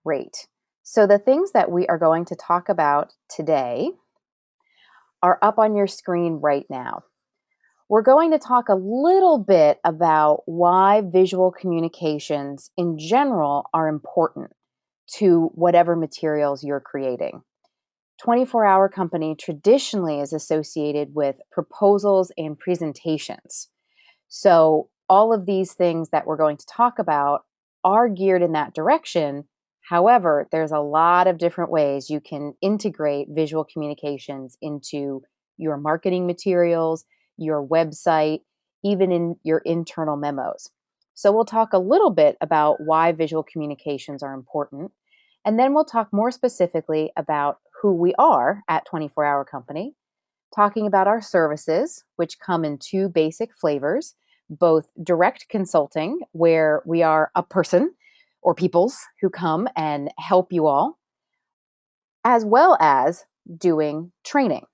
Great. So the things that we are going to talk about today are up on your screen right now. We're going to talk a little bit about why visual communications in general are important to whatever materials you're creating. 24-Hour Company traditionally is associated with proposals and presentations. So all of these things that we're going to talk about are geared in that direction. However, there's a lot of different ways you can integrate visual communications into your marketing materials, your website, even in your internal memos. So we'll talk a little bit about why visual communications are important. And then we'll talk more specifically about who we are at 24-Hour Company, talking about our services, which come in two basic flavors, both direct consulting, where we are a person or peoples who come and help you all, as well as doing training.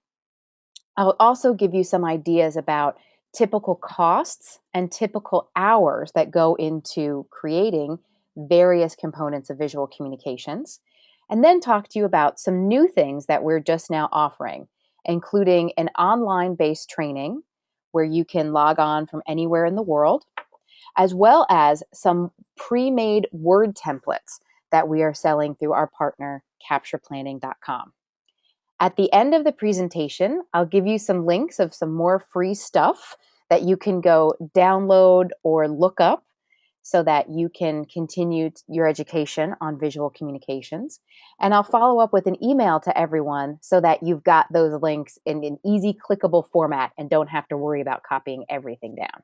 I'll also give you some ideas about typical costs and typical hours that go into creating various components of visual communications, and then talk to you about some new things that we're just now offering, including an online-based training where you can log on from anywhere in the world, as well as some pre-made word templates that we are selling through our partner, CapturePlanning.com. At the end of the presentation, I'll give you some links of some more free stuff that you can go download or look up so that you can continue your education on visual communications. And I'll follow up with an email to everyone so that you've got those links in an easy clickable format and don't have to worry about copying everything down.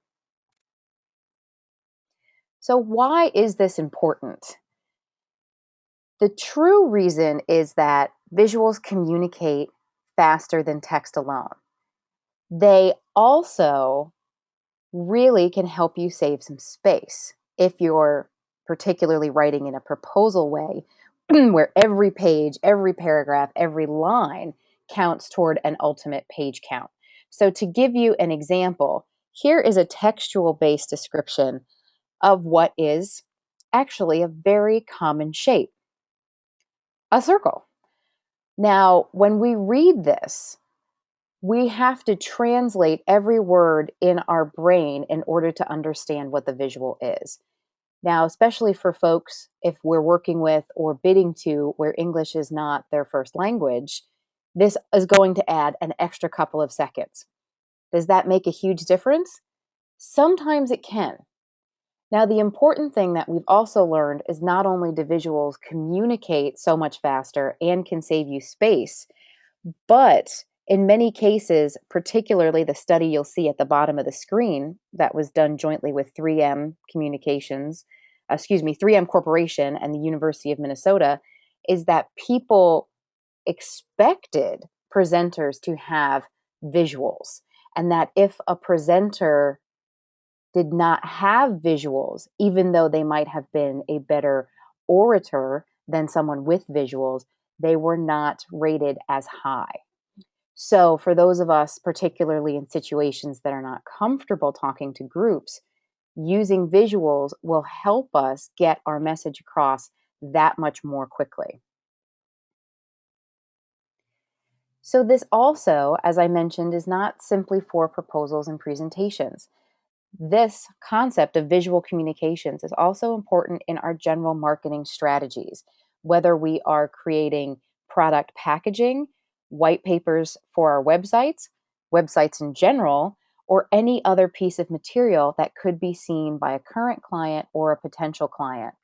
So why is this important? The true reason is that visuals communicate faster than text alone. They also really can help you save some space if you're particularly writing in a proposal way where every page, every paragraph, every line counts toward an ultimate page count. So to give you an example, here is a textual-based description of what is actually a very common shape, a circle. Now, when we read this, we have to translate every word in our brain in order to understand what the visual is. Now, especially for folks, if we're working with or bidding to where English is not their first language, this is going to add an extra couple of seconds. Does that make a huge difference? Sometimes it can. Now, the important thing that we've also learned is not only do visuals communicate so much faster and can save you space, but in many cases, particularly the study you'll see at the bottom of the screen that was done jointly with 3M Communications, 3M Corporation and the University of Minnesota, is that people expected presenters to have visuals, and that if a presenter did not have visuals, even though they might have been a better orator than someone with visuals, they were not rated as high. So for those of us, particularly in situations that are not comfortable talking to groups, using visuals will help us get our message across that much more quickly. So this also, as I mentioned, is not simply for proposals and presentations. This concept of visual communications is also important in our general marketing strategies, whether we are creating product packaging, white papers for our websites, websites in general, or any other piece of material that could be seen by a current client or a potential client.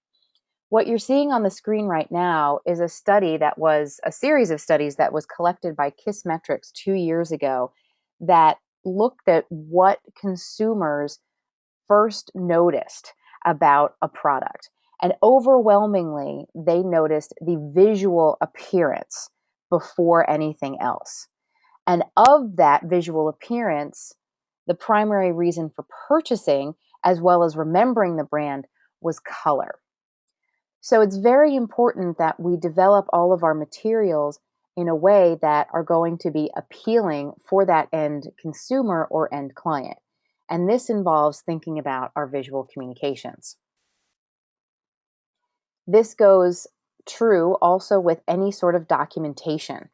What you're seeing on the screen right now is a series of studies that was collected by Kissmetrics 2 years ago that looked at what consumers first noticed about a product. And overwhelmingly, they noticed the visual appearance before anything else. And of that visual appearance, the primary reason for purchasing, as well as remembering the brand, was color. So it's very important that we develop all of our materials in a way that are going to be appealing for that end consumer or end client. And this involves thinking about our visual communications. This goes true also with any sort of documentation.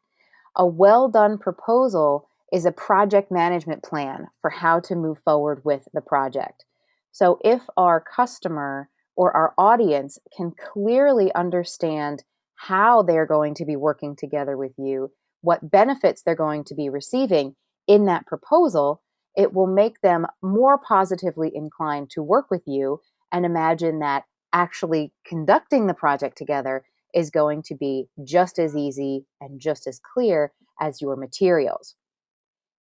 A well done proposal is a project management plan for how to move forward with the project. So, if our customer or our audience can clearly understand how they're going to be working together with you, what benefits they're going to be receiving in that proposal, it will make them more positively inclined to work with you and imagine that actually conducting the project together is going to be just as easy and just as clear as your materials.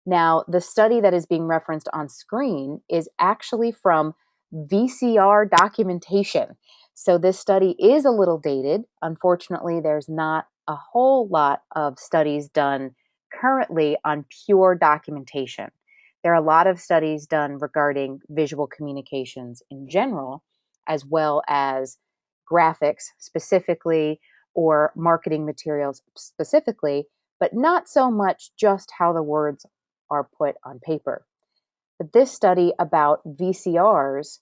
Now, the study that is being referenced on screen is actually from VCR documentation. So, this study is a little dated. Unfortunately, there's not a whole lot of studies done currently on pure documentation. There are a lot of studies done regarding visual communications in general, as well as graphics specifically or marketing materials specifically, but not so much just how the words are put on paper. But this study about VCRs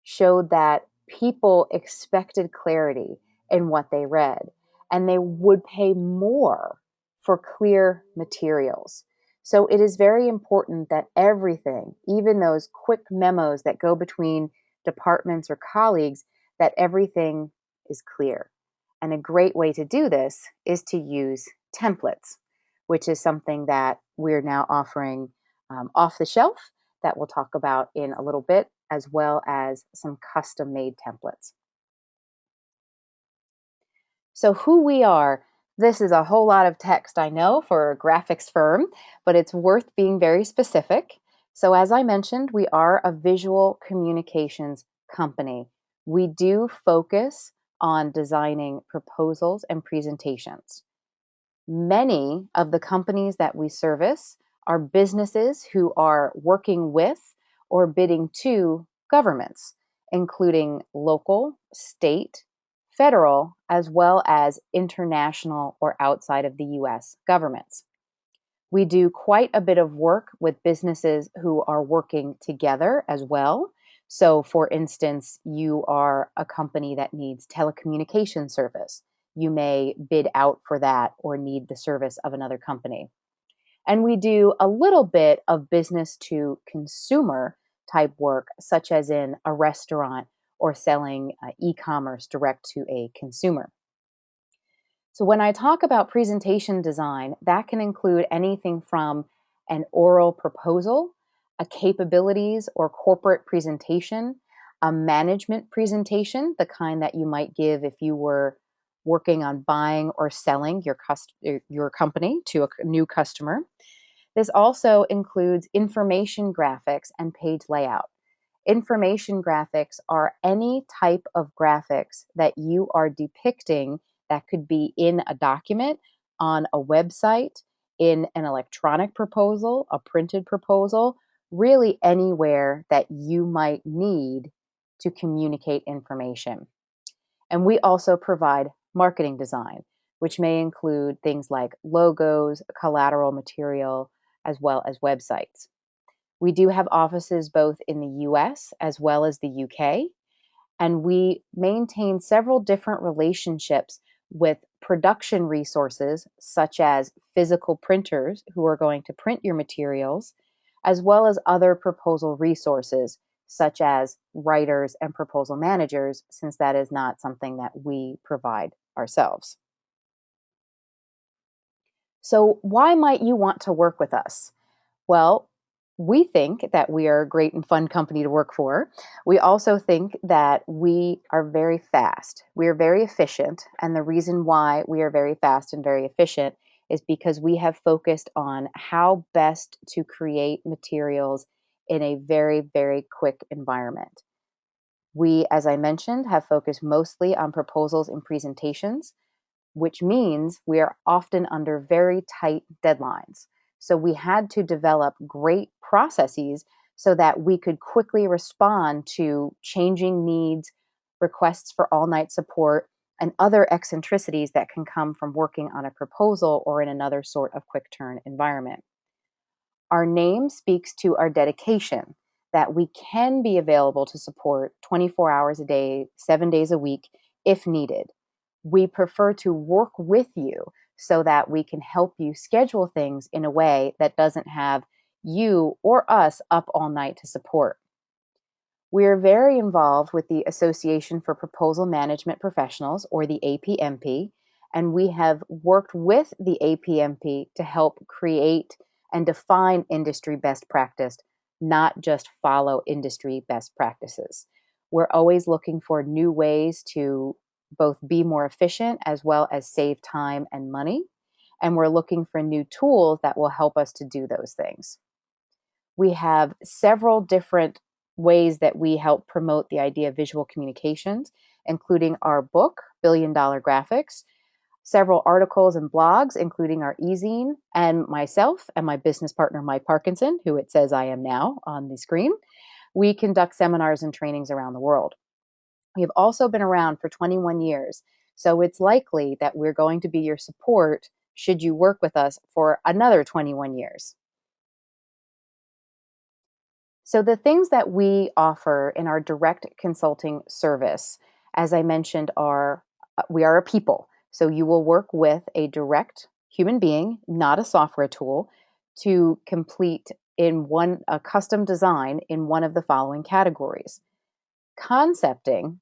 showed that people expected clarity in what they read, and they would pay more for clear materials. So it is very important that everything, even those quick memos that go between departments or colleagues, that everything is clear. And a great way to do this is to use templates, which is something that we're now offering off the shelf that we'll talk about in a little bit, as well as some custom made templates. So, who we are, this is a whole lot of text, I know, for a graphics firm, but it's worth being very specific. So, as I mentioned, we are a visual communications company. We do focus on designing proposals and presentations. Many of the companies that we service are businesses who are working with or bidding to governments, including local, state, federal, as well as international or outside of the US governments. We do quite a bit of work with businesses who are working together as well. So, for instance, you are a company that needs telecommunication service. You may bid out for that or need the service of another company. And we do a little bit of business to consumer type work, such as in a restaurant or selling e commerce direct to a consumer. So, when I talk about presentation design, that can include anything from an oral proposal, a capabilities or corporate presentation, a management presentation, the kind that you might give if you were working on buying or selling your company to a new customer. This also includes information graphics and page layout. Information graphics are any type of graphics that you are depicting that could be in a document, on a website, in an electronic proposal, a printed proposal, really anywhere that you might need to communicate information. And we also provide marketing design, which may include things like logos, collateral material, as well as websites. We do have offices both in the US as well as the UK, and we maintain several different relationships with production resources, such as physical printers who are going to print your materials, as well as other proposal resources, such as writers and proposal managers, since that is not something that we provide ourselves. So, why might you want to work with us? Well, we think that we are a great and fun company to work for. We also think that we are very fast. We are very efficient. And the reason why we are very fast and very efficient is because we have focused on how best to create materials in a very, very quick environment. We, as I mentioned, have focused mostly on proposals and presentations, which means we are often under very tight deadlines. So we had to develop great processes so that we could quickly respond to changing needs, requests for all night support, and other eccentricities that can come from working on a proposal or in another sort of quick turn environment. Our name speaks to our dedication that we can be available to support 24 hours a day, 7 days a week if needed. We prefer to work with you so that we can help you schedule things in a way that doesn't have you or us up all night to support. We are very involved with the Association for Proposal Management Professionals, or the APMP, and we have worked with the APMP to help create and define industry best practice, not just follow industry best practices. We're always looking for new ways to both be more efficient as well as save time and money, and we're looking for new tools that will help us to do those things. We have several different ways that we help promote the idea of visual communications, including our book, Billion Dollar Graphics, several articles and blogs, including our e-zine, and myself and my business partner, Mike Parkinson, who it says I am now on the screen. We conduct seminars and trainings around the world. We have also been around for 21 years, so it's likely that we're going to be your support should you work with us for another 21 years. So the things that we offer in our direct consulting service, as I mentioned, are we are a people. So you will work with a direct human being, not a software tool, to complete a custom design in one of the following categories. Concepting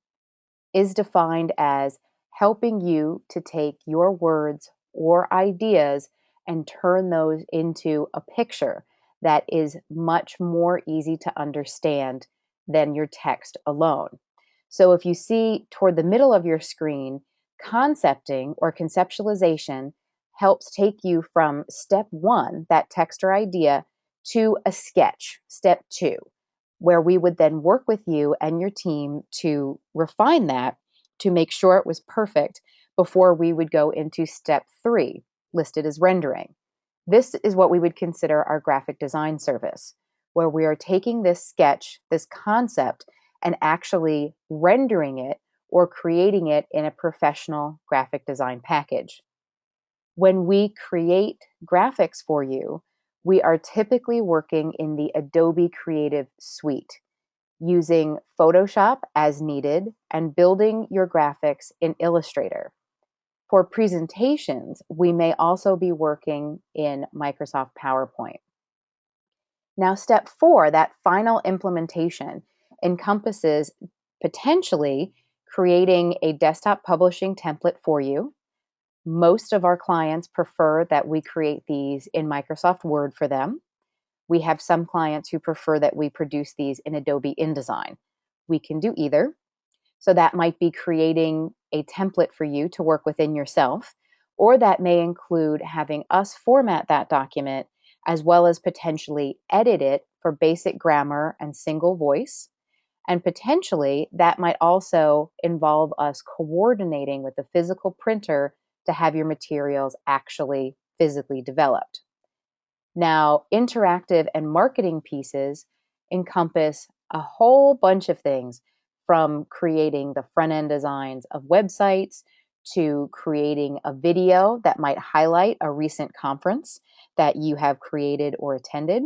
is defined as helping you to take your words or ideas and turn those into a picture that is much more easy to understand than your text alone. So if you see toward the middle of your screen, concepting or conceptualization helps take you from step one, that text or idea, to a sketch, step two, where we would then work with you and your team to refine that to make sure it was perfect before we would go into step three, listed as rendering. This is what we would consider our graphic design service, where we are taking this sketch, this concept, and actually rendering it or creating it in a professional graphic design package. When we create graphics for you, we are typically working in the Adobe Creative Suite, using Photoshop as needed and building your graphics in Illustrator. For presentations, we may also be working in Microsoft PowerPoint. Now, step four, that final implementation, encompasses potentially creating a desktop publishing template for you. Most of our clients prefer that we create these in Microsoft Word for them. We have some clients who prefer that we produce these in Adobe InDesign. We can do either. So that might be creating a template for you to work within yourself, or that may include having us format that document as well as potentially edit it for basic grammar and single voice. And potentially that might also involve us coordinating with the physical printer to have your materials actually physically developed. Now, interactive and marketing pieces encompass a whole bunch of things, from creating the front end designs of websites to creating a video that might highlight a recent conference that you have created or attended.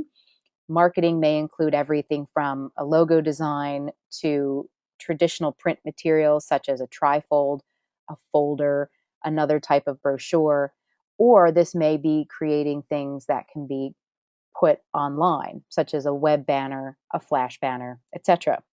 Marketing may include everything from a logo design to traditional print materials such as a trifold, a folder, another type of brochure, or this may be creating things that can be put online, such as a web banner, a flash banner, etc.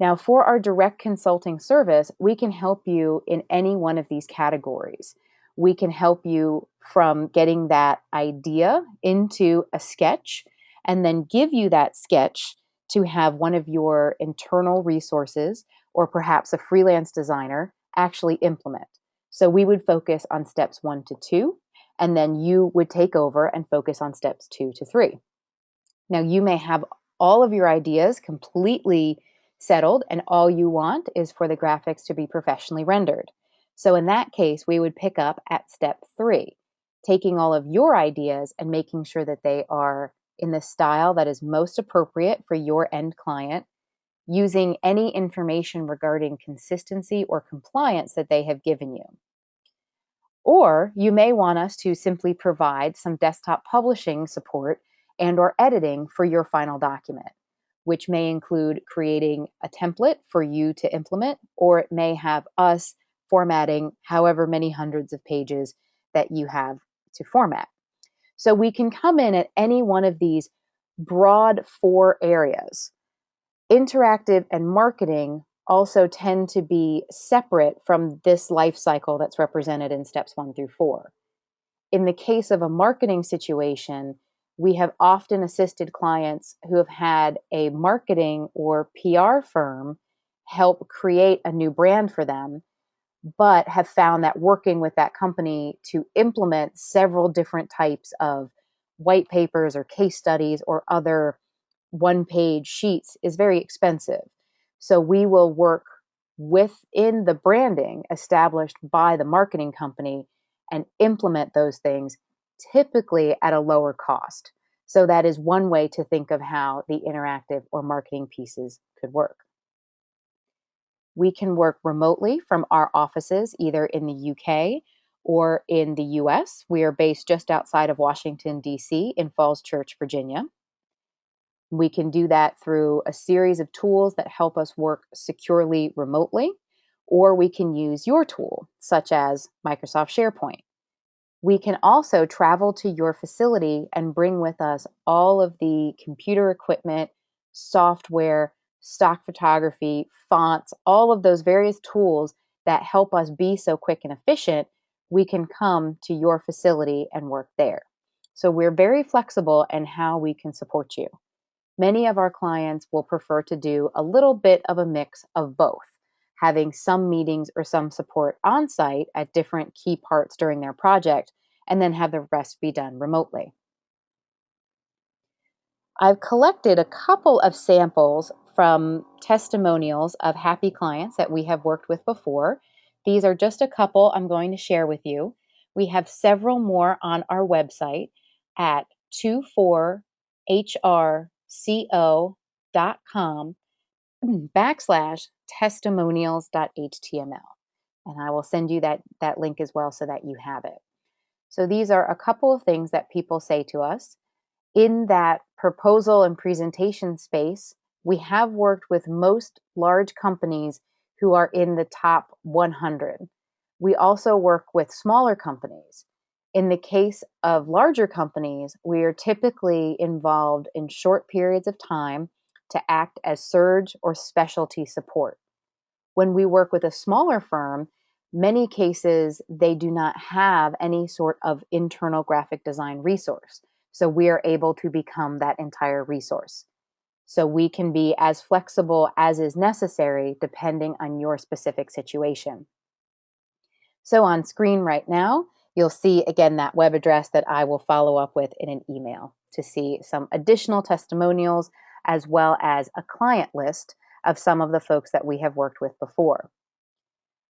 Now, for our direct consulting service, we can help you in any one of these categories. We can help you from getting that idea into a sketch and then give you that sketch to have one of your internal resources or perhaps a freelance designer actually implement. So we would focus on steps 1 to 2, and then you would take over and focus on steps 2 to 3. Now, you may have all of your ideas completely settled, and all you want is for the graphics to be professionally rendered. So in that case, we would pick up at step 3, taking all of your ideas and making sure that they are in the style that is most appropriate for your end client, using any information regarding consistency or compliance that they have given you. Or you may want us to simply provide some desktop publishing support and or editing for your final document, which may include creating a template for you to implement, or it may have us formatting however many hundreds of pages that you have to format. So we can come in at any one of these broad 4 areas. Interactive and marketing also tend to be separate from this life cycle that's represented in steps 1 through 4. In the case of a marketing situation, we have often assisted clients who have had a marketing or PR firm help create a new brand for them, but have found that working with that company to implement several different types of white papers or case studies or other one-page sheets is very expensive. So we will work within the branding established by the marketing company and implement those things typically at a lower cost. So that is one way to think of how the interactive or marketing pieces could work. We can work remotely from our offices, either in the UK or in the US. We are based just outside of Washington, D.C., in Falls Church, Virginia. We can do that through a series of tools that help us work securely remotely, or we can use your tool, such as Microsoft SharePoint. We can also travel to your facility and bring with us all of the computer equipment, software, stock photography, fonts, all of those various tools that help us be so quick and efficient. We can come to your facility and work there. So we're very flexible in how we can support you. Many of our clients will prefer to do a little bit of a mix of both, having some meetings or some support on site at different key parts during their project, and then have the rest be done remotely. I've collected a couple of samples from testimonials of happy clients that we have worked with before. These are just a couple I'm going to share with you. We have several more on our website at 24hr.com/testimonials.html. And I will send you that link as well so that you have it. So these are a couple of things that people say to us. In that proposal and presentation space, we have worked with most large companies who are in the top 100. We also work with smaller companies. In the case of larger companies, we are typically involved in short periods of time to act as surge or specialty support. When we work with a smaller firm, many cases they do not have any sort of internal graphic design resource. So we are able to become that entire resource. So we can be as flexible as is necessary depending on your specific situation. So on screen right now, you'll see again that web address that I will follow up with in an email to see some additional testimonials as well as a client list of some of the folks that we have worked with before.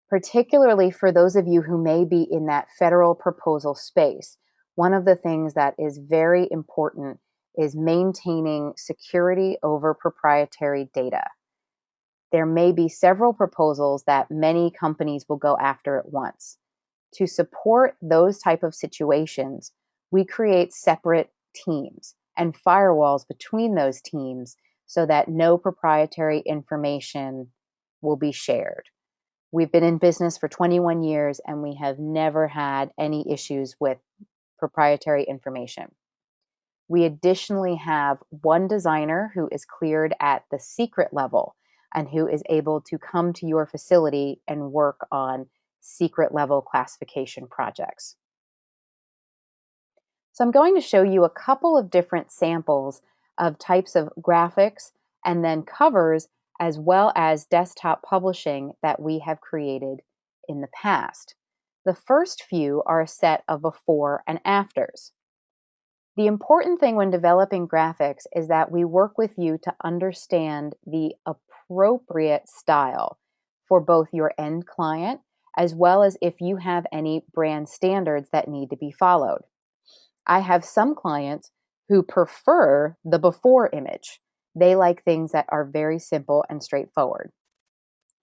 Particularly for those of you who may be in that federal proposal space, one of the things that is very important is maintaining security over proprietary data. There may be several proposals that many companies will go after at once. To support those type of situations, we create separate teams and firewalls between those teams so that no proprietary information will be shared. We've been in business for 21 years and we have never had any issues with proprietary information. We additionally have one designer who is cleared at the secret level and who is able to come to your facility and work on secret level classification projects. So I'm going to show you a couple of different samples of types of graphics and then covers as well as desktop publishing that we have created in the past. The first few are a set of before and afters. The important thing when developing graphics is that we work with you to understand the appropriate style for both your end client as well as if you have any brand standards that need to be followed. I have some clients who prefer the before image. They like things that are very simple and straightforward.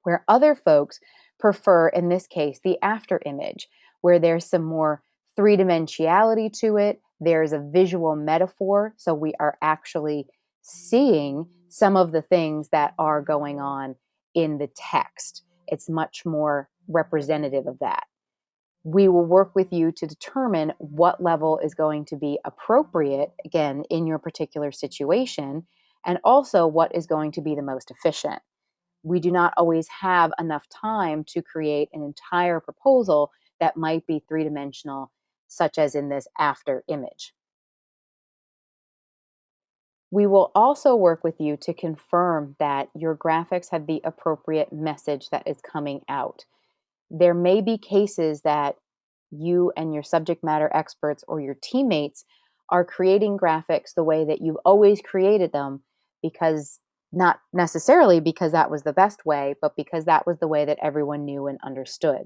Where other folks prefer, in this case, the after image, where there's some more three-dimensionality to it. There's a visual metaphor, so we are actually seeing some of the things that are going on in the text. It's much more representative of that. We will work with you to determine what level is going to be appropriate, again, in your particular situation, and also what is going to be the most efficient. We do not always have enough time to create an entire proposal that might be three-dimensional, such as in this after image. We will also work with you to confirm that your graphics have the appropriate message that is coming out. There may be cases that you and your subject matter experts or your teammates are creating graphics the way that you've always created them, because not necessarily because that was the best way, but because that was the way that everyone knew and understood.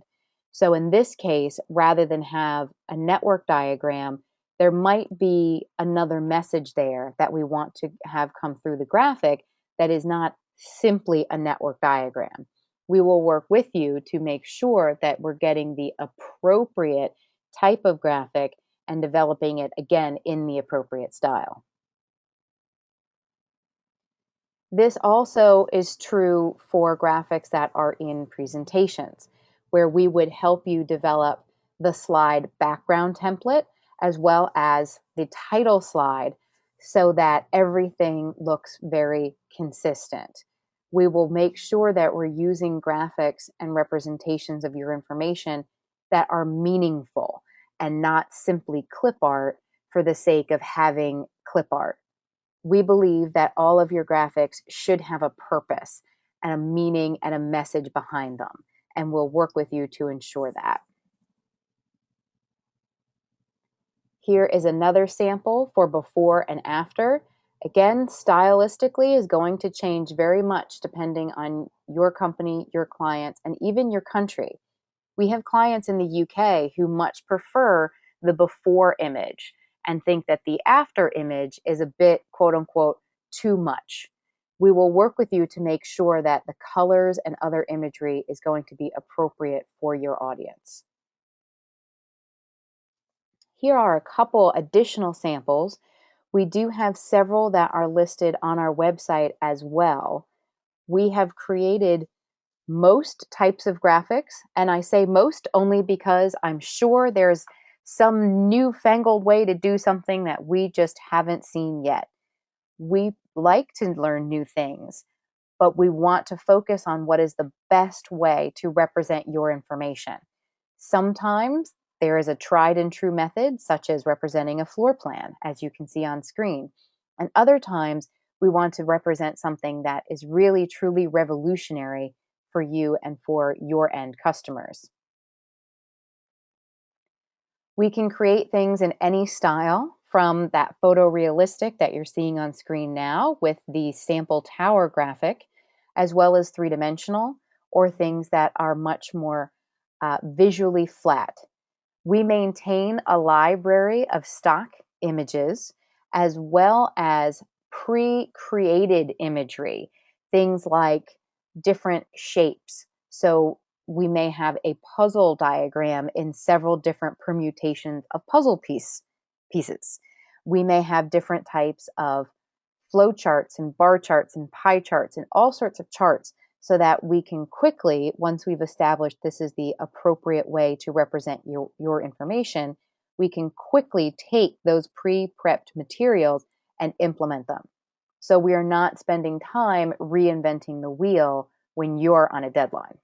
So in this case, rather than have a network diagram, there might be another message there that we want to have come through the graphic that is not simply a network diagram. We will work with you to make sure that we're getting the appropriate type of graphic and developing it again in the appropriate style. This also is true for graphics that are in presentations, where we would help you develop the slide background template as well as the title slide so that everything looks very consistent. We will make sure that we're using graphics and representations of your information that are meaningful and not simply clip art for the sake of having clip art. We believe that all of your graphics should have a purpose and a meaning and a message behind them, and we'll work with you to ensure that. Here is another sample for before and after. Again, stylistically is going to change very much depending on your company, your clients, and even your country. We have clients in the UK who much prefer the before image and think that the after image is a bit, quote unquote, too much. We will work with you to make sure that the colors and other imagery is going to be appropriate for your audience. Here are a couple additional samples. We do have several that are listed on our website as well. We have created most types of graphics, and I say most only because I'm sure there's some newfangled way to do something that we just haven't seen yet. We like to learn new things, but we want to focus on what is the best way to represent your information. Sometimes there is a tried and true method, such as representing a floor plan, as you can see on screen. And other times we want to represent something that is really, truly revolutionary for you and for your end customers. We can create things in any style, from that photorealistic that you're seeing on screen now with the sample tower graphic, as well as three-dimensional, or things that are much more visually flat. We maintain a library of stock images as well as pre-created imagery, things like different shapes. So we may have a puzzle diagram in several different permutations of pieces. We may have different types of flow charts and bar charts and pie charts and all sorts of charts, so that we can quickly, once we've established this is the appropriate way to represent your information, we can quickly take those pre-prepped materials and implement them. So we are not spending time reinventing the wheel when you're on a deadline.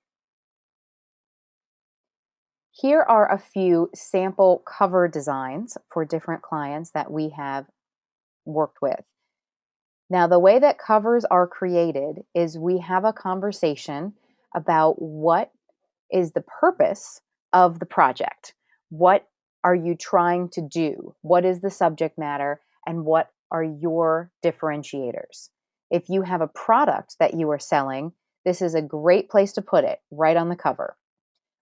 Here are a few sample cover designs for different clients that we have worked with. Now, the way that covers are created is we have a conversation about what is the purpose of the project. What are you trying to do? What is the subject matter? And what are your differentiators? If you have a product that you are selling, this is a great place to put it, right on the cover.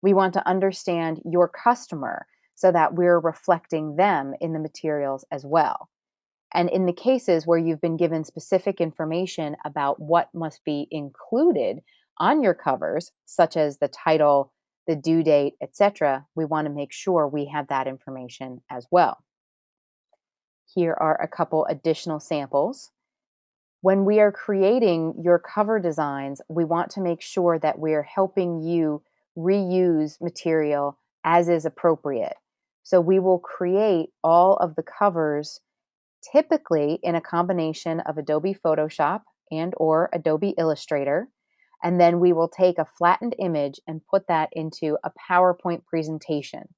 We want to understand your customer so that we're reflecting them in the materials as well. And in the cases where you've been given specific information about what must be included on your covers, such as the title, the due date, etc., we want to make sure we have that information as well. Here are a couple additional samples. When we are creating your cover designs, we want to make sure that we're helping you reuse material as is appropriate. So we will create all of the covers typically in a combination of Adobe Photoshop and or Adobe Illustrator. And then we will take a flattened image and put that into a PowerPoint presentation.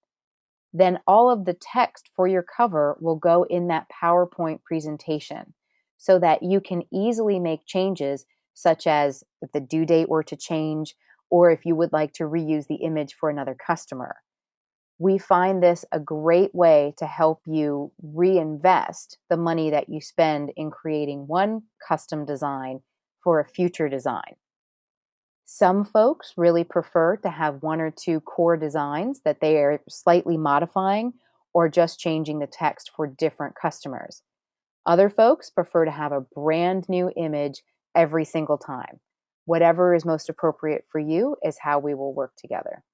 Then all of the text for your cover will go in that PowerPoint presentation so that you can easily make changes, such as if the due date were to change, or if you would like to reuse the image for another customer. We find this a great way to help you reinvest the money that you spend in creating one custom design for a future design. Some folks really prefer to have one or two core designs that they are slightly modifying or just changing the text for different customers. Other folks prefer to have a brand new image every single time. Whatever is most appropriate for you is how we will work together.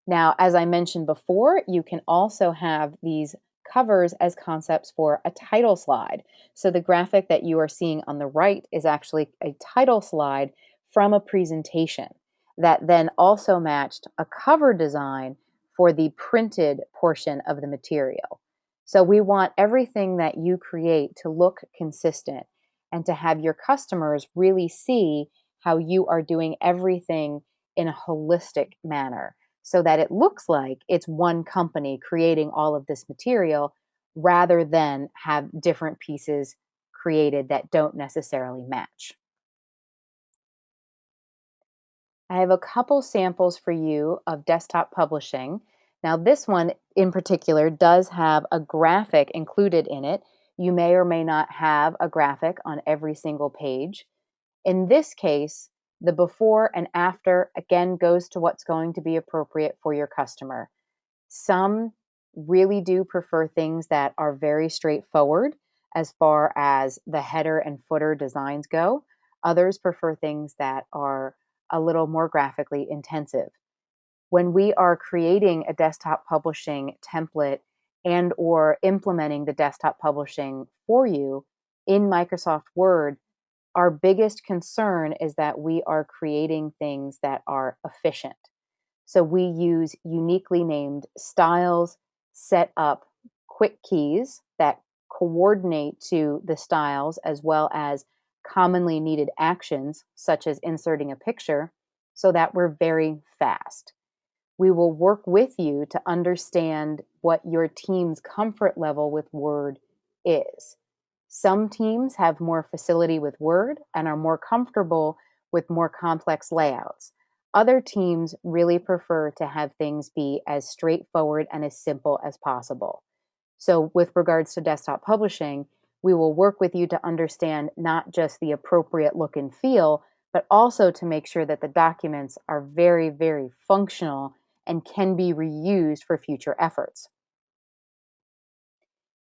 Now, as I mentioned before, you can also have these covers as concepts for a title slide. So the graphic that you are seeing on the right is actually a title slide from a presentation that then also matched a cover design for the printed portion of the material. So we want everything that you create to look consistent and to have your customers really see how you are doing everything in a holistic manner, so that it looks like it's one company creating all of this material rather than have different pieces created that don't necessarily match. I have a couple samples for you of desktop publishing. Now, this one in particular does have a graphic included in it. You may or may not have a graphic on every single page. In this case, the before and after again goes to what's going to be appropriate for your customer. Some really do prefer things that are very straightforward as far as the header and footer designs go. Others prefer things that are a little more graphically intensive. When we are creating a desktop publishing template and or implementing the desktop publishing for you in Microsoft Word, our biggest concern is that we are creating things that are efficient. So we use uniquely named styles, set up quick keys that coordinate to the styles, as well as commonly needed actions, such as inserting a picture, so that we're very fast. We will work with you to understand what your team's comfort level with Word is. Some teams have more facility with Word and are more comfortable with more complex layouts. Other teams really prefer to have things be as straightforward and as simple as possible. So, with regards to desktop publishing, we will work with you to understand not just the appropriate look and feel, but also to make sure that the documents are very, very functional and can be reused for future efforts.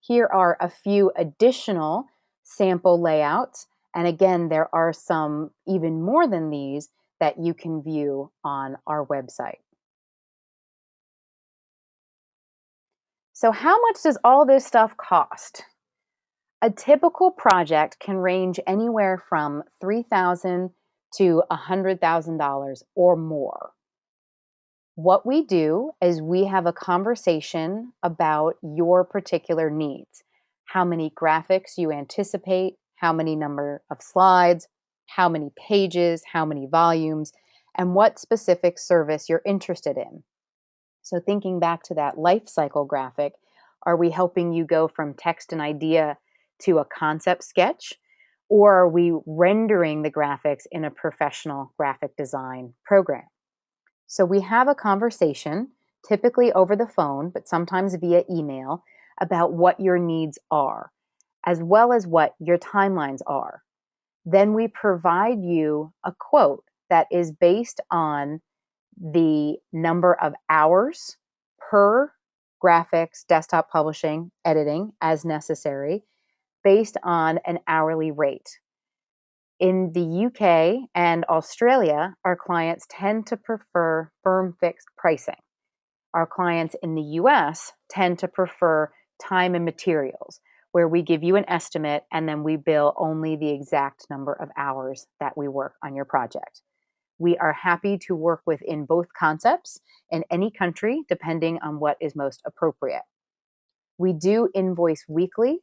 Here are a few additional sample layouts. And again, there are some even more than these that you can view on our website. So how much does all this stuff cost? A typical project can range anywhere from $3,000 to $100,000 or more. What we do is we have a conversation about your particular needs. How many graphics you anticipate, how many number of slides, how many pages, how many volumes, and what specific service you're interested in. So thinking back to that life cycle graphic, are we helping you go from text and idea to a concept sketch? Or are we rendering the graphics in a professional graphic design program? So we have a conversation, typically over the phone, but sometimes via email, about what your needs are, as well as what your timelines are. Then we provide you a quote that is based on the number of hours per graphics, desktop publishing, editing as necessary, based on an hourly rate. In the UK and Australia, our clients tend to prefer firm fixed pricing. Our clients in the US tend to prefer time and materials, where we give you an estimate and then we bill only the exact number of hours that we work on your project. We are happy to work within both concepts in any country, depending on what is most appropriate. We do invoice weekly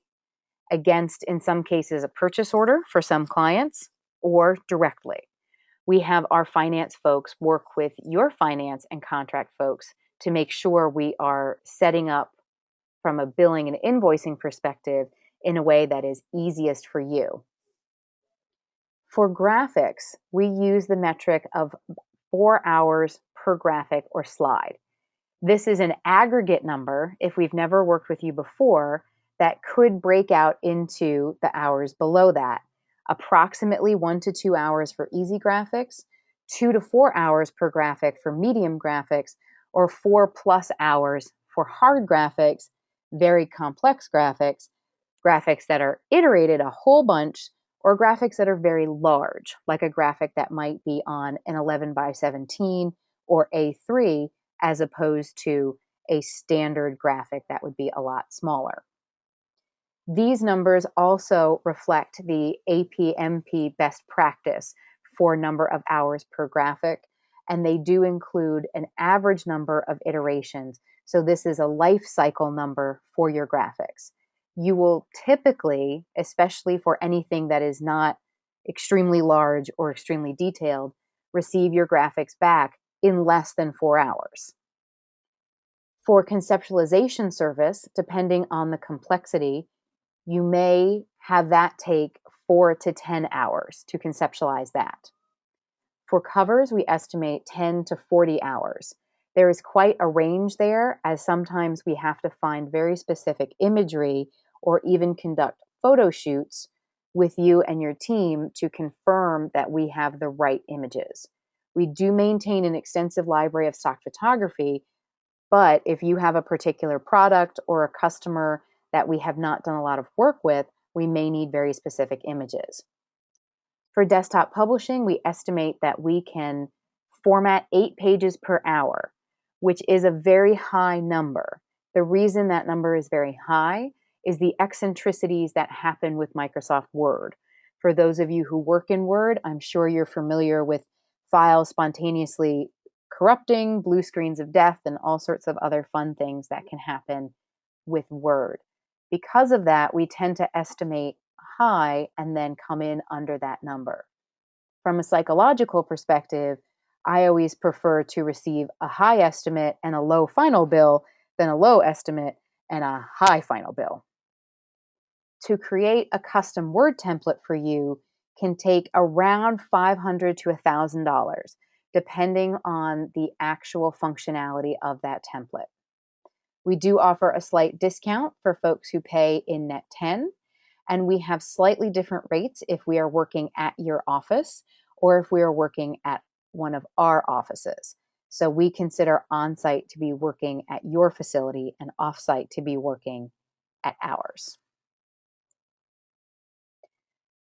against, in some cases, a purchase order for some clients or directly. We have our finance folks work with your finance and contract folks to make sure we are setting up from a billing and invoicing perspective in a way that is easiest for you. For graphics, we use the metric of 4 hours per graphic or slide. This is an aggregate number, if we've never worked with you before, that could break out into the hours below that. Approximately 1 to 2 hours for easy graphics, 2 to 4 hours per graphic for medium graphics, or 4+ hours for hard graphics, very complex graphics, graphics that are iterated a whole bunch, or graphics that are very large, like a graphic that might be on an 11 by 17 or A3, as opposed to a standard graphic that would be a lot smaller. These numbers also reflect the APMP best practice for number of hours per graphic, and they do include an average number of iterations. So this is a life cycle number for your graphics. You will typically, especially for anything that is not extremely large or extremely detailed, receive your graphics back in less than 4 hours. For conceptualization service, depending on the complexity, you may have that take 4 to 10 hours to conceptualize that. For covers, we estimate 10 to 40 hours. There is quite a range there, as sometimes we have to find very specific imagery or even conduct photo shoots with you and your team to confirm that we have the right images. We do maintain an extensive library of stock photography, but if you have a particular product or a customer that we have not done a lot of work with, we may need very specific images. For desktop publishing, we estimate that we can format 8 pages per hour, which is a very high number. The reason that number is very high is the eccentricities that happen with Microsoft Word. For those of you who work in Word, I'm sure you're familiar with files spontaneously corrupting, blue screens of death, and all sorts of other fun things that can happen with Word. Because of that, we tend to estimate high and then come in under that number. From a psychological perspective, I always prefer to receive a high estimate and a low final bill than a low estimate and a high final bill. To create a custom Word template for you can take around $500 to $1,000, depending on the actual functionality of that template. We do offer a slight discount for folks who pay in Net 10, and we have slightly different rates if we are working at your office or if we are working at one of our offices. So we consider on-site to be working at your facility and off-site to be working at ours.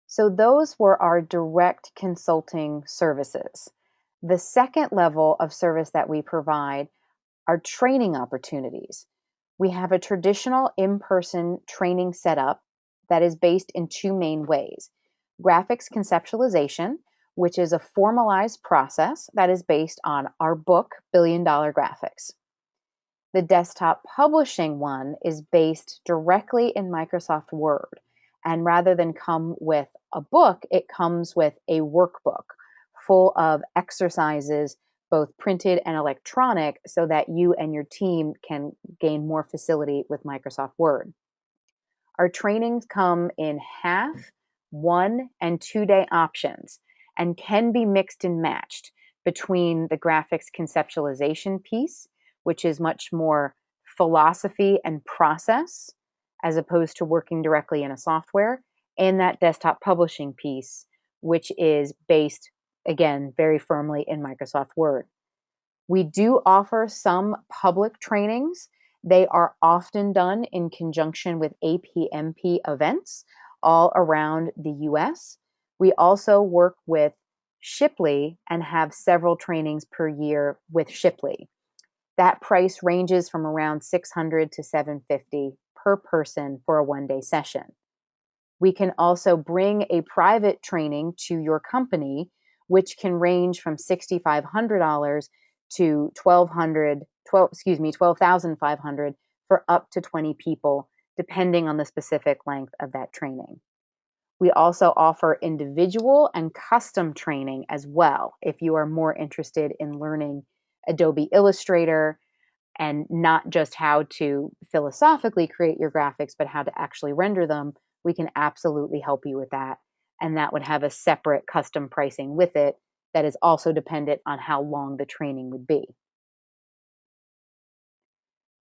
So those were our direct consulting services. The second level of service that we provide are training opportunities. We have a traditional in-person training setup that is based in 2 main ways. Graphics conceptualization, which is a formalized process that is based on our book, $1 Billion Graphics. The desktop publishing one is based directly in Microsoft Word. And rather than come with a book, it comes with a workbook full of exercises, both printed and electronic, so that you and your team can gain more facility with Microsoft Word. Our trainings come in half, 1, and 2-day options and can be mixed and matched between the graphics conceptualization piece, which is much more philosophy and process, as opposed to working directly in a software, and that desktop publishing piece, which is based, again, very firmly in Microsoft Word. We do offer some public trainings. They are often done in conjunction with APMP events all around the US. We also work with Shipley and have several trainings per year with Shipley. That price ranges from around $600 to $750 per person for a 1-day session. We can also bring a private training to your company which can range from $6,500 to $12,500 for up to 20 people, depending on the specific length of that training. We also offer individual and custom training as well, if you are more interested in learning Adobe Illustrator and not just how to philosophically create your graphics, but how to actually render them. We can absolutely help you with that. And that would have a separate custom pricing with it that is also dependent on how long the training would be.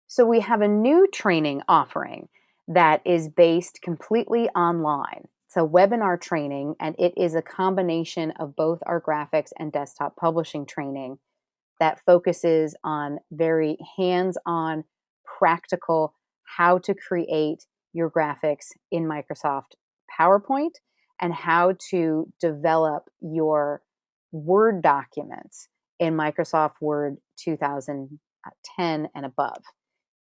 So we have a new training offering that is based completely online. It's a webinar training, and it is a combination of both our graphics and desktop publishing training that focuses on very hands-on, practical, how to create your graphics in Microsoft PowerPoint and how to develop your Word documents in Microsoft Word 2010 and above.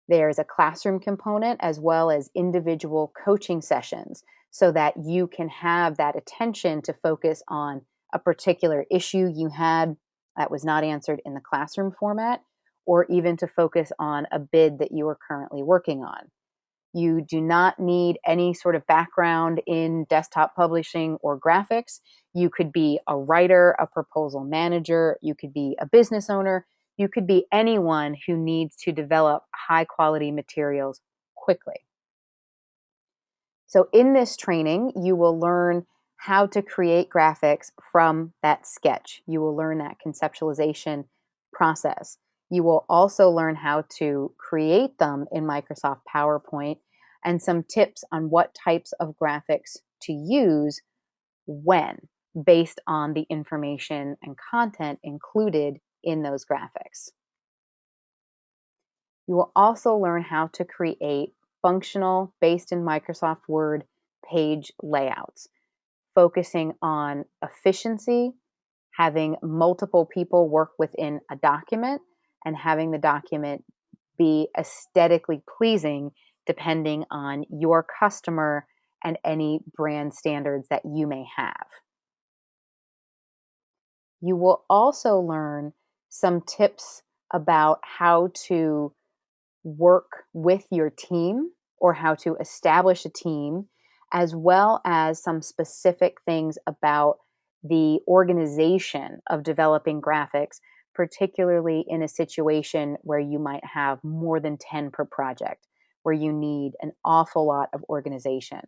There's a classroom component as well as individual coaching sessions so that you can have that attention to focus on a particular issue you had that was not answered in the classroom format, or even to focus on a bid that you are currently working on. You do not need any sort of background in desktop publishing or graphics. You could be a writer, a proposal manager, you could be a business owner, you could be anyone who needs to develop high quality materials quickly. So in this training, you will learn how to create graphics from that sketch. You will learn that conceptualization process. You will also learn how to create them in Microsoft PowerPoint and some tips on what types of graphics to use when, based on the information and content included in those graphics. You will also learn how to create functional, based in Microsoft Word, page layouts, focusing on efficiency, having multiple people work within a document, and having the document be aesthetically pleasing depending on your customer and any brand standards that you may have. You will also learn some tips about how to work with your team or how to establish a team, as well as some specific things about the organization of developing graphics, particularly in a situation where you might have more than 10 per project, where you need an awful lot of organization.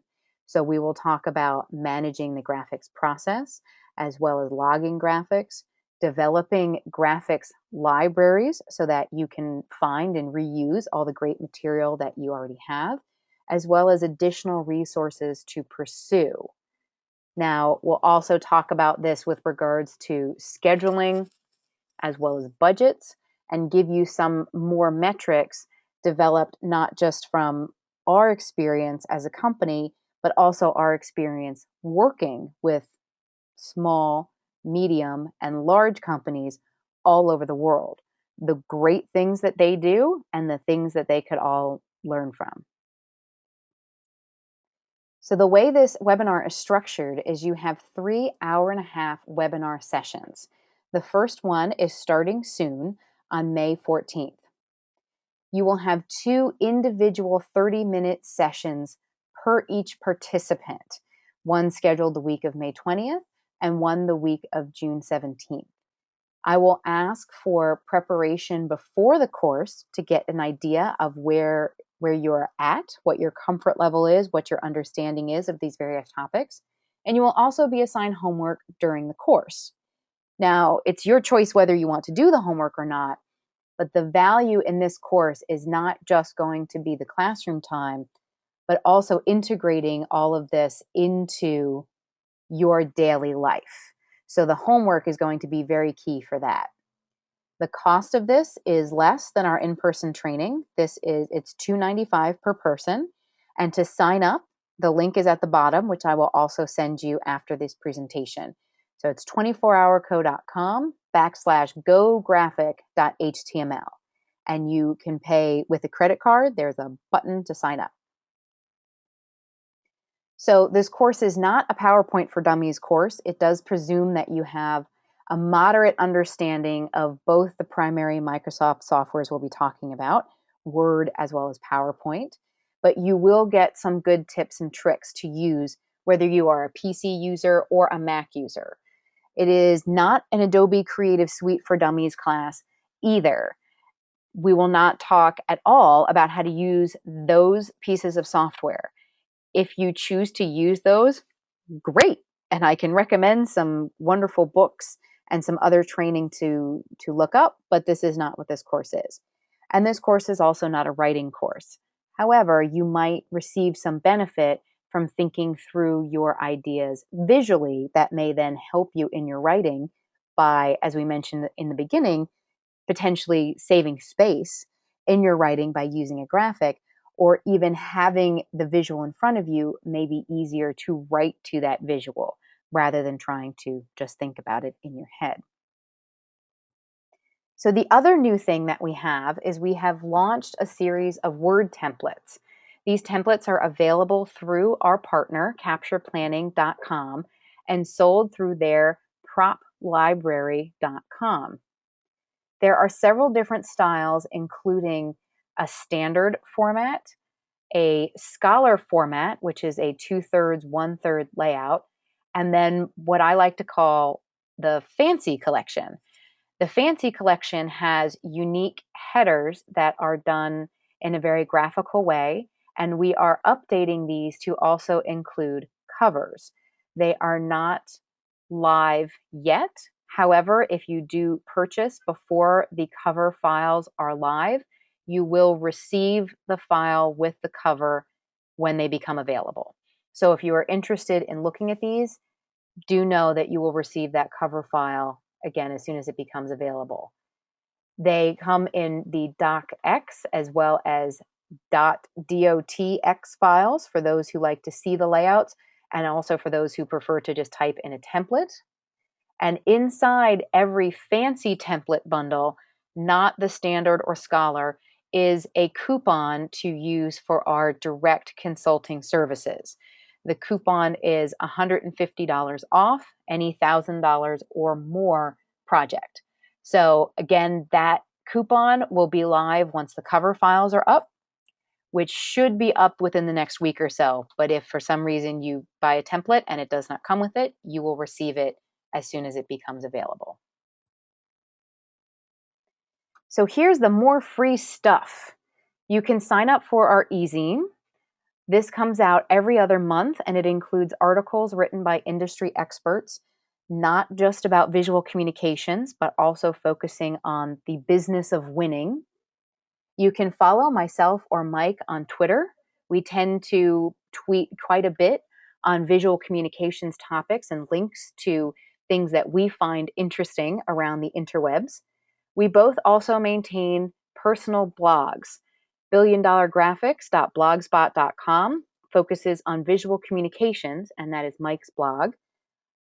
So we will talk about managing the graphics process, as well as logging graphics, developing graphics libraries so that you can find and reuse all the great material that you already have, as well as additional resources to pursue. Now, we'll also talk about this with regards to scheduling as well as budgets, and give you some more metrics developed not just from our experience as a company, but also our experience working with small, medium, and large companies all over the world. The great things that they do and the things that they could all learn from. So the way this webinar is structured is you have 3-hour-and-a-half webinar sessions. The first one is starting soon on May 14th. You will have 2 individual 30-minute sessions per each participant, one scheduled the week of May 20th and one the week of June 17th. I will ask for preparation before the course to get an idea of where you're at, what your comfort level is, what your understanding is of these various topics. And you will also be assigned homework during the course. Now, it's your choice whether you want to do the homework or not, but the value in this course is not just going to be the classroom time, but also integrating all of this into your daily life. So the homework is going to be very key for that. The cost of this is less than our in-person training. It's $295 per person. And to sign up, the link is at the bottom, which I will also send you after this presentation. So it's 24hourco.com/gographic.html. And you can pay with a credit card. There's a button to sign up. So this course is not a PowerPoint for Dummies course. It does presume that you have a moderate understanding of both the primary Microsoft softwares we'll be talking about, Word as well as PowerPoint, but you will get some good tips and tricks to use whether you are a PC user or a Mac user. It is not an Adobe Creative Suite for Dummies class either. We will not talk at all about how to use those pieces of software. If you choose to use those, great. And I can recommend some wonderful books and some other training to look up, but this is not what this course is. And this course is also not a writing course. However, you might receive some benefit from thinking through your ideas visually that may then help you in your writing by, as we mentioned in the beginning, potentially saving space in your writing by using a graphic, or even having the visual in front of you may be easier to write to that visual rather than trying to just think about it in your head. So the other new thing that we have is we have launched a series of word templates. These templates are available through our partner, captureplanning.com, and sold through their proplibrary.com. There are several different styles, including a standard format, a scholar format, which is a 2/3, 1/3 layout, and then what I like to call the fancy collection. The fancy collection has unique headers that are done in a very graphical way, and we are updating these to also include covers. They are not live yet. However, if you do purchase before the cover files are live, you will receive the file with the cover when they become available. So if you are interested in looking at these, do know that you will receive that cover file again as soon as it becomes available. They come in the docx as well as .dotx files for those who like to see the layouts, and also for those who prefer to just type in a template. And inside every fancy template bundle, not the standard or scholar, is a coupon to use for our direct consulting services. The coupon is $150 off any $1,000 or more project. So again, that coupon will be live once the cover files are up, which should be up within the next week or so. But if for some reason you buy a template and it does not come with it, you will receive it as soon as it becomes available. So here's the more free stuff. You can sign up for our e-zine. This comes out every other month, and it includes articles written by industry experts, not just about visual communications, but also focusing on the business of winning. You can follow myself or Mike on Twitter. We tend to tweet quite a bit on visual communications topics and links to things that we find interesting around the interwebs. We both also maintain personal blogs. BillionDollarGraphics.blogspot.com focuses on visual communications, and that is Mike's blog.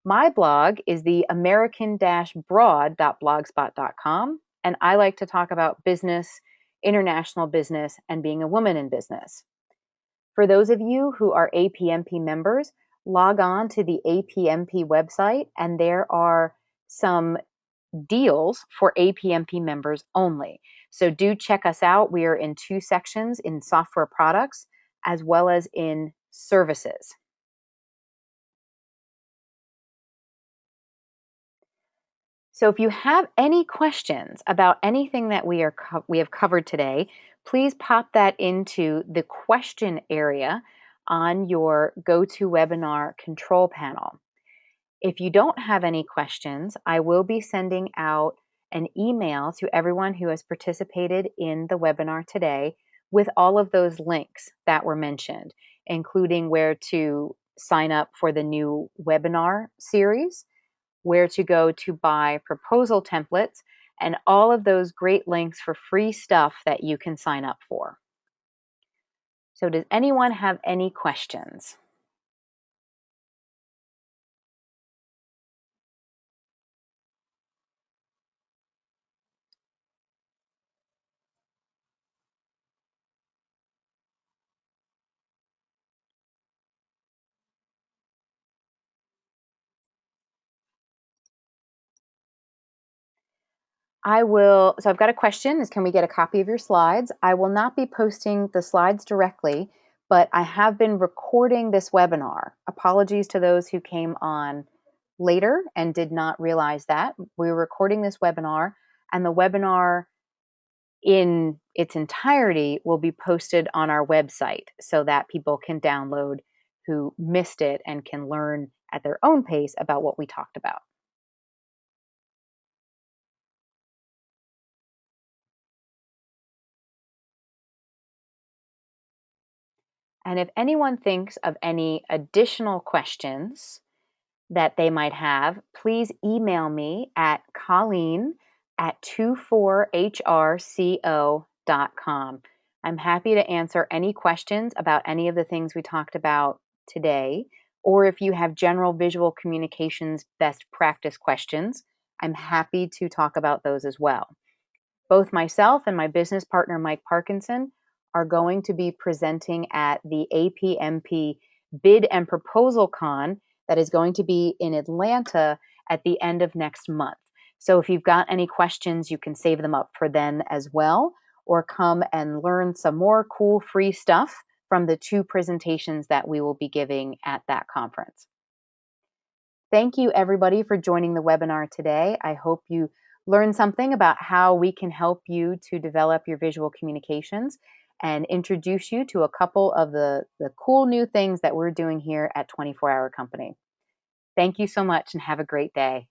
My blog is the American-Broad.blogspot.com, and I like to talk about business, international business, and being a woman in business. For those of you who are APMP members, log on to the APMP website, and there are some deals for APMP members only. So do check us out. We are in two sections, in software products as well as in services. So if you have any questions about anything that we have covered today, please pop that into the question area on your GoToWebinar control panel. If you don't have any questions, I will be sending out an email to everyone who has participated in the webinar today with all of those links that were mentioned, including where to sign up for the new webinar series, where to go to buy proposal templates, and all of those great links for free stuff that you can sign up for. So does anyone have any questions? So I've got a question is, can we get a copy of your slides? I will not be posting the slides directly, but I have been recording this webinar. Apologies to those who came on later and did not realize that. We're recording this webinar, and the webinar in its entirety will be posted on our website so that people can download who missed it and can learn at their own pace about what we talked about. And if anyone thinks of any additional questions that they might have, please email me at colleen@24hrco.com. I'm happy to answer any questions about any of the things we talked about today, or if you have general visual communications best practice questions, I'm happy to talk about those as well. Both myself and my business partner, Mike Parkinson, are going to be presenting at the APMP Bid and Proposal Con that is going to be in Atlanta at the end of next month. So if you've got any questions, you can save them up for then as well, or come and learn some more cool free stuff from the 2 presentations that we will be giving at that conference. Thank you, everybody, for joining the webinar today. I hope you learned something about how we can help you to develop your visual communications and introduce you to a couple of the cool new things that we're doing here at 24 Hour Company. Thank you so much and have a great day.